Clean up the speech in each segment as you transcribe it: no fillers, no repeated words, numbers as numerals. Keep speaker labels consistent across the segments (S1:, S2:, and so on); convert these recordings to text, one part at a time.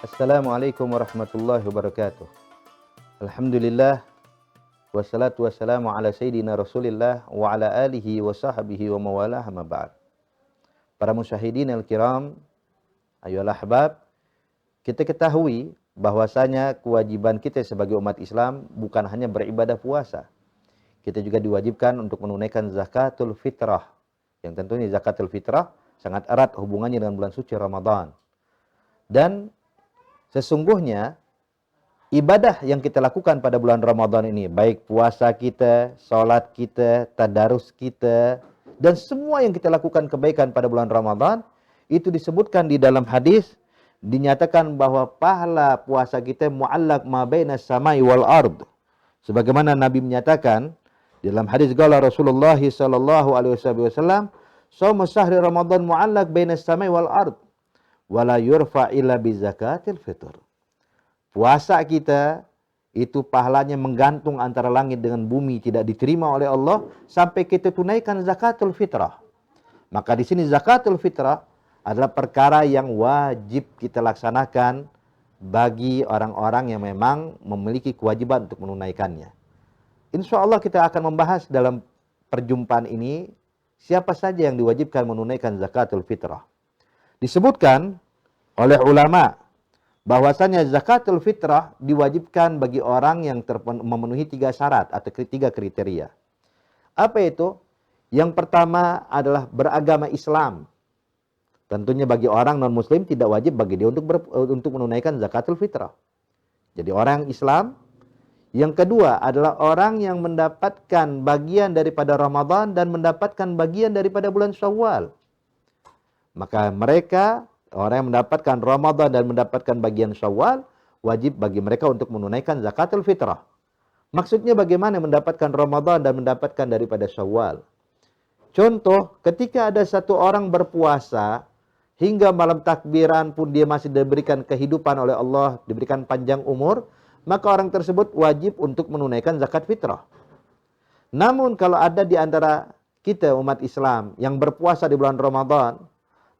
S1: Assalamualaikum warahmatullahi wabarakatuh. Alhamdulillah wassalatu wassalamu ala sayyidina Rasulillah wa ala alihi wa sahbihi wa mawalah ma ba'd. Para musyahidin al-kiram, ayyuhal ahbab, kita ketahui bahwasanya kewajiban kita sebagai umat Islam bukan hanya beribadah puasa. Kita juga diwajibkan untuk menunaikan zakatul fitrah. Yang tentunya zakatul fitrah sangat erat hubungannya dengan bulan suci Ramadan. Dan sesungguhnya ibadah yang kita lakukan pada bulan Ramadan ini, baik puasa kita, salat kita, tadarus kita, dan semua yang kita lakukan kebaikan pada bulan Ramadan, itu disebutkan di dalam hadis, dinyatakan bahwa pahala puasa kita mu'allaq ma baina samai wal ard. Sebagaimana Nabi menyatakan dalam hadis qala Rasulullah sallallahu alaihi wasallam, "Shaum syahri Ramadan mu'allaq baina samai wal ard, wala yurfa illa bi zakatil fitr." Puasa kita itu pahalanya menggantung antara langit dengan bumi, tidak diterima oleh Allah sampai kita tunaikan zakatul fitrah. Maka di sini zakatul fitrah adalah perkara yang wajib kita laksanakan bagi orang-orang yang memang memiliki kewajiban untuk menunaikannya. Insya Allah kita akan membahas dalam perjumpaan ini siapa saja yang diwajibkan menunaikan zakatul fitrah. Disebutkan oleh ulama bahwasanya zakatul fitrah diwajibkan bagi orang yang memenuhi 3 syarat atau 3 kriteria. Apa itu? Yang pertama adalah beragama Islam. Tentunya bagi orang non-muslim tidak wajib bagi dia untuk menunaikan zakatul fitrah. Jadi orang Islam. Yang kedua adalah orang yang mendapatkan bagian daripada Ramadan dan mendapatkan bagian daripada bulan Syawal. Maka mereka, orang yang mendapatkan Ramadan dan mendapatkan bagian Syawal, wajib bagi mereka untuk menunaikan zakatul fitrah. Maksudnya bagaimana mendapatkan Ramadan dan mendapatkan daripada Syawal? Contoh, ketika ada satu orang berpuasa, hingga malam takbiran pun dia masih diberikan kehidupan oleh Allah, diberikan panjang umur, maka orang tersebut wajib untuk menunaikan zakat fitrah. Namun kalau ada di antara kita umat Islam yang berpuasa di bulan Ramadan,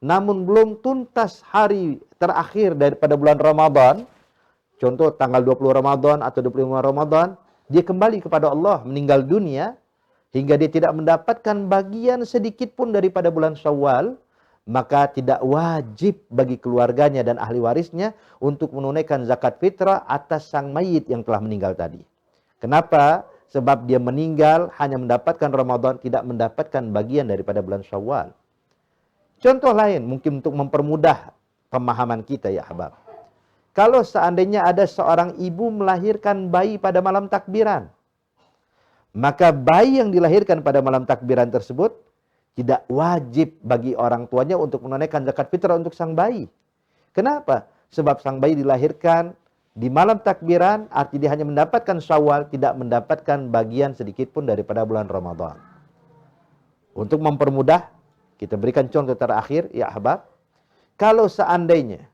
S1: namun belum tuntas hari terakhir daripada bulan Ramadan, contoh tanggal 20 Ramadan atau 25 Ramadan, dia kembali kepada Allah, meninggal dunia, hingga dia tidak mendapatkan bagian sedikit pun daripada bulan Syawal, maka tidak wajib bagi keluarganya dan ahli warisnya untuk menunaikan zakat fitrah atas sang mayit yang telah meninggal tadi. Kenapa? Sebab dia meninggal hanya mendapatkan Ramadan, tidak mendapatkan bagian daripada bulan Syawal. Contoh lain, mungkin untuk mempermudah pemahaman kita ya ahbab. Kalau seandainya ada seorang ibu melahirkan bayi pada malam takbiran, maka bayi yang dilahirkan pada malam takbiran tersebut tidak wajib bagi orang tuanya untuk menunaikan zakat fitrah untuk sang bayi. Kenapa? Sebab sang bayi dilahirkan di malam takbiran, arti dia hanya mendapatkan Syawal, tidak mendapatkan bagian sedikit pun daripada bulan Ramadan. Untuk mempermudah, kita berikan contoh terakhir, ya ahbab. Kalau seandainya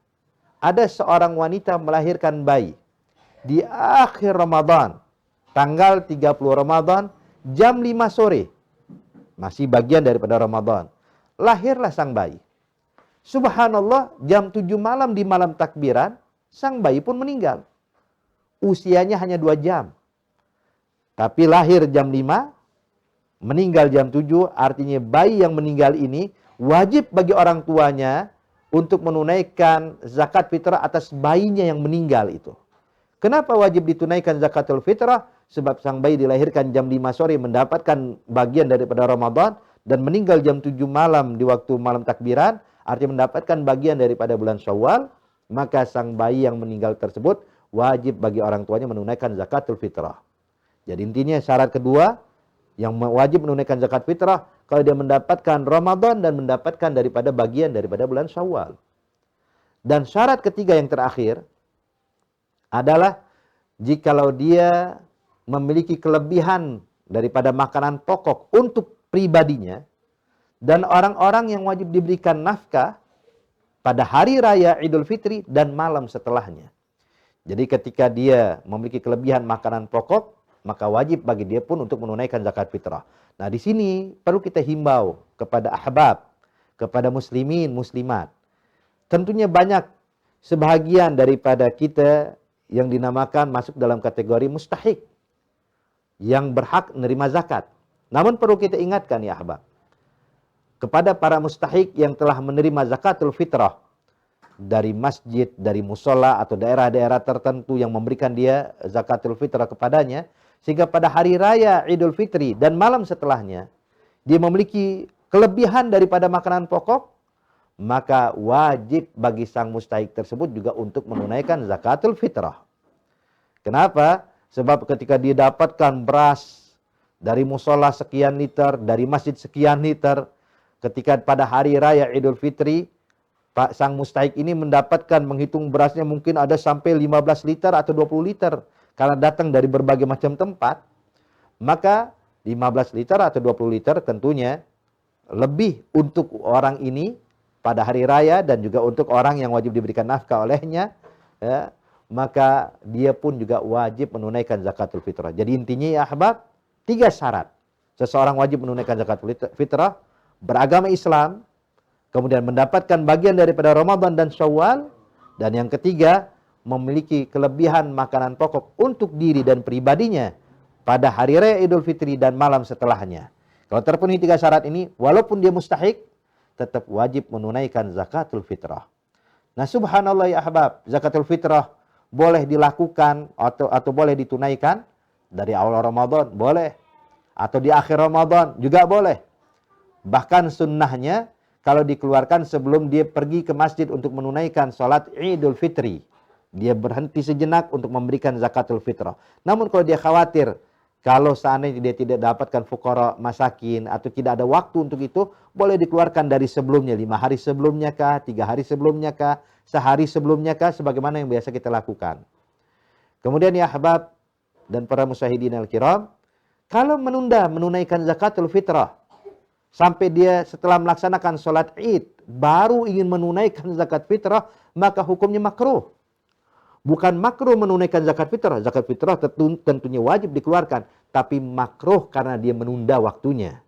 S1: ada seorang wanita melahirkan bayi di akhir Ramadan, tanggal 30 Ramadan, jam 5 sore, masih bagian daripada Ramadan, lahirlah sang bayi. Subhanallah, jam 7 malam di malam takbiran, sang bayi pun meninggal. Usianya hanya 2 jam. Tapi lahir jam 5, meninggal jam 7, artinya bayi yang meninggal ini wajib bagi orang tuanya untuk menunaikan zakat fitrah atas bayinya yang meninggal itu. Kenapa wajib ditunaikan zakatul fitrah? Sebab sang bayi dilahirkan jam 5 sore mendapatkan bagian daripada Ramadan dan meninggal jam 7 malam di waktu malam takbiran, artinya mendapatkan bagian daripada bulan Syawal, maka sang bayi yang meninggal tersebut wajib bagi orang tuanya menunaikan zakatul fitrah. Jadi intinya syarat kedua yang wajib menunaikan zakat fitrah kalau dia mendapatkan Ramadan dan mendapatkan daripada bagian daripada bulan Syawal. Dan syarat ketiga yang terakhir adalah jikalau dia memiliki kelebihan daripada makanan pokok untuk pribadinya dan orang-orang yang wajib diberikan nafkah pada hari raya Idul Fitri dan malam setelahnya. Jadi ketika dia memiliki kelebihan makanan pokok, maka wajib bagi dia pun untuk menunaikan zakat fitrah. Nah, di sini perlu kita himbau kepada ahbab, kepada muslimin, muslimat. Tentunya banyak sebahagian daripada kita yang dinamakan masuk dalam kategori mustahik, yang berhak menerima zakat. Namun perlu kita ingatkan ya ahbab, kepada para mustahik yang telah menerima zakatul fitrah dari masjid, dari musola atau daerah-daerah tertentu yang memberikan dia zakatul fitrah kepadanya, sehingga pada hari raya Idul Fitri dan malam setelahnya dia memiliki kelebihan daripada makanan pokok, maka wajib bagi sang mustahik tersebut juga untuk menunaikan zakatul fitrah. Kenapa? Sebab ketika dia dapatkan beras dari musola sekian liter, dari masjid sekian liter, ketika pada hari raya Idul Fitri, Pak sang mustahik ini mendapatkan, menghitung berasnya mungkin ada sampai 15 liter atau 20 liter. Karena datang dari berbagai macam tempat, maka 15 liter atau 20 liter tentunya lebih untuk orang ini pada hari raya dan juga untuk orang yang wajib diberikan nafkah olehnya, ya, maka dia pun juga wajib menunaikan zakatul fitrah. Jadi intinya ya ahbab, 3 syarat. Seseorang wajib menunaikan zakatul fitrah, beragama Islam, kemudian mendapatkan bagian daripada Ramadan dan Syawal, dan yang ketiga, memiliki kelebihan makanan pokok untuk diri dan pribadinya pada hari raya Idul Fitri dan malam setelahnya. Kalau terpenuhi 3 syarat ini, walaupun dia mustahik, tetap wajib menunaikan zakatul fitrah. Nah subhanallah ya ahbab, zakatul fitrah boleh dilakukan atau boleh ditunaikan dari awal Ramadan, boleh. Atau di akhir Ramadan, juga boleh. Bahkan sunnahnya, kalau dikeluarkan sebelum dia pergi ke masjid untuk menunaikan sholat Idul Fitri, dia berhenti sejenak untuk memberikan zakatul fitrah. Namun kalau dia khawatir, kalau seandainya dia tidak dapatkan fuqara masakin atau tidak ada waktu untuk itu, boleh dikeluarkan dari sebelumnya, 5 hari sebelumnya kah, 3 hari sebelumnya kah, sehari sebelumnya kah, sebagaimana yang biasa kita lakukan. Kemudian ya ahbab dan para musyahidin al-kiram, kalau menunaikan zakatul fitrah, sampai dia setelah melaksanakan sholat id, baru ingin menunaikan zakat fitrah, maka hukumnya makruh. Bukan makruh menunaikan zakat fitrah. Zakat fitrah tentunya wajib dikeluarkan. Tapi makruh karena dia menunda waktunya.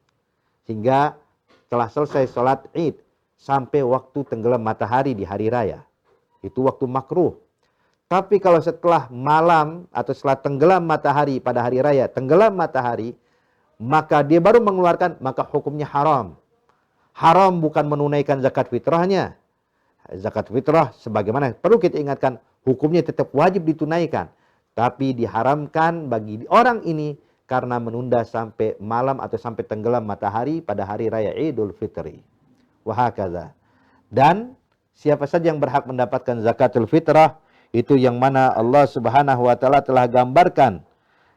S1: Hingga telah selesai sholat id, sampai waktu tenggelam matahari di hari raya. Itu waktu makruh. Tapi kalau setelah malam atau setelah tenggelam matahari pada hari raya, tenggelam matahari, maka dia baru mengeluarkan, maka hukumnya haram. Haram bukan menunaikan zakat fitrahnya. Zakat fitrah sebagaimana perlu kita ingatkan, hukumnya tetap wajib ditunaikan. Tapi diharamkan bagi orang ini karena menunda sampai malam atau sampai tenggelam matahari pada hari raya Idul Fitri. Wahakaza. Dan siapa saja yang berhak mendapatkan zakatul fitrah, itu yang mana Allah Subhanahu wa taala telah gambarkan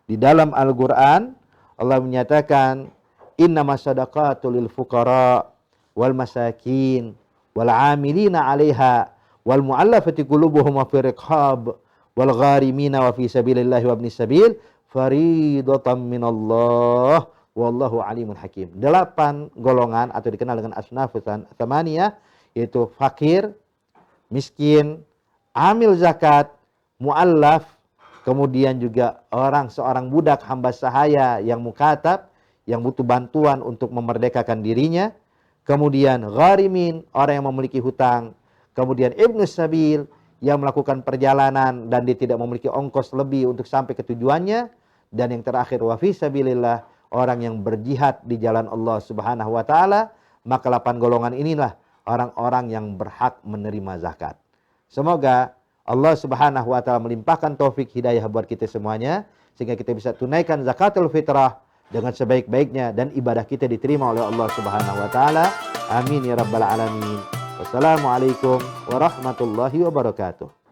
S1: di dalam Al-Qur'an. Allah menyatakan, innamas shadaqatul lil fuqara wal masakin wal 'amilina 'alaiha wal mu'allafati qulubuhum wa fi riqab wal gharimina wa fi sabilillahi wa ibnis sabil faridatan minallah wallahu alimun hakim. 8 golongan atau dikenal dengan asnafus tsamaniyah, yaitu fakir, miskin, amil zakat, mu'allaf, kemudian juga seorang budak hamba sahaya yang mukatab, yang butuh bantuan untuk memerdekakan dirinya. Kemudian gharimin, orang yang memiliki hutang. Kemudian ibnus sabil, yang melakukan perjalanan dan dia tidak memiliki ongkos lebih untuk sampai ke tujuannya. Dan yang terakhir, wa fi sabilillah, orang yang berjihad di jalan Allah Subhanahu wa taala. Maka 8 golongan inilah orang-orang yang berhak menerima zakat. Semoga Allah Subhanahu wa taala melimpahkan taufik hidayah buat kita semuanya, sehingga kita bisa tunaikan zakatul fitrah dengan sebaik-baiknya dan ibadah kita diterima oleh Allah Subhanahu wa taala. Amin ya rabbal alamin. Wassalamualaikum warahmatullahi wabarakatuh.